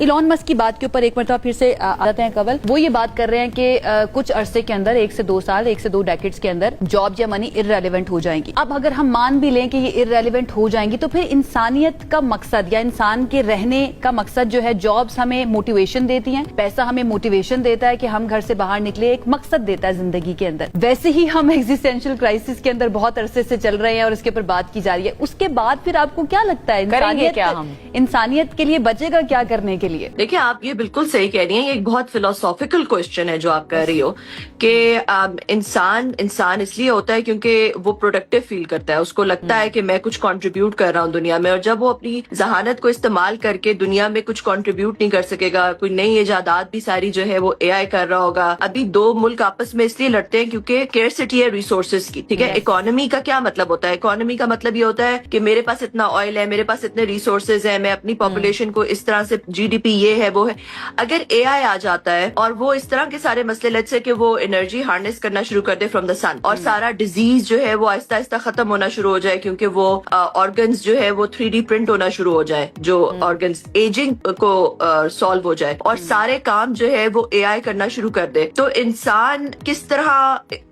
Elon Musk کی بات کے اوپر ایک مرتبہ پھر سے آتے ہیں قبل. وہ یہ بات کر رہے ہیں کہ کچھ عرصے کے اندر 1 سے 2 سال 1 سے 2 ڈیکیڈز کے اندر جاب یا منی irrelevant ہو جائیں گی. اب اگر ہم مان بھی لیں کہ یہ irrelevant ہو جائیں گی تو پھر انسانیت کا مقصد یا انسان کے رہنے کا مقصد جو ہے جابز ہمیں موٹیویشن دیتی ہیں, پیسہ ہمیں موٹیویشن دیتا ہے کہ ہم گھر سے باہر نکلے, ایک مقصد دیتا ہے زندگی کے اندر. ویسے ہی ہم ایگزسٹینشیل کرائسس کے اندر بہت عرصے سے چل رہے ہیں اور اس کے اوپر بات کی جا رہی ہے. اس کے بعد پھر آپ کو کیا لگتا ہے انسانیت کے لیے بچے گا کیا کرنے کے لیے؟ دیکھیں آپ یہ بالکل صحیح کہہ رہی ہیں, یہ ایک بہت فلاسافیکل کوسچن ہے جو آپ کہہ رہی ہو کہ انسان اس لیے ہوتا ہے کیونکہ وہ پروڈکٹیو فیل کرتا ہے, اس کو لگتا ہے کہ میں کچھ کنٹریبیوٹ کر رہا ہوں دنیا میں, اور جب وہ اپنی ذہانت کو استعمال کر کے دنیا میں کچھ کنٹریبیوٹ نہیں کر سکے گا, کوئی نئی ایجادات بھی ساری جو ہے وہ اے آئی کر رہا ہوگا. ابھی 2 ملک آپس میں اس لیے لڑتے ہیں کیونکہ اسکیرسٹی ہے ریسورسز کی, ٹھیک ہے. اکانومی کا کیا مطلب ہوتا ہے؟ اکانومی کا مطلب یہ ہوتا ہے کہ میرے پاس اتنا آئل ہے, میرے پاس اتنے ریسورسز ہیں, میں اپنی پاپولیشن کو اس طرح سے جی ڈی پی یہ ہے وہ ہے. اگر اے آئی آ جاتا ہے اور وہ اس طرح کے سارے مسئلے لیٹ سے کہ وہ انرجی ہارنس کرنا شروع کر دے فرام دا سن, اور سارا ڈیزیز جو ہے وہ آہستہ آہستہ ختم ہونا شروع ہو جائے کیونکہ وہ آرگنز جو ہے وہ 3D پرنٹ ہونا شروع ہو جائے, جو آرگنز ایجنگ کو سالو ہو جائے, اور سارے کام جو ہے وہ اے آئی کرنا شروع کر دے, تو انسان کس طرح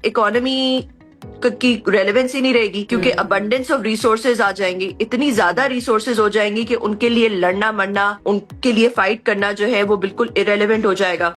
اکانومی کی ریلیونس ہی نہیں رہے گی کیونکہ ابنڈنس آف ریسورسز آ جائیں گی, اتنی زیادہ ریسورسز ہو جائیں گی کہ ان کے لیے لڑنا مرنا, ان کے لیے فائٹ کرنا جو ہے وہ بالکل irrelevant ہو جائے گا.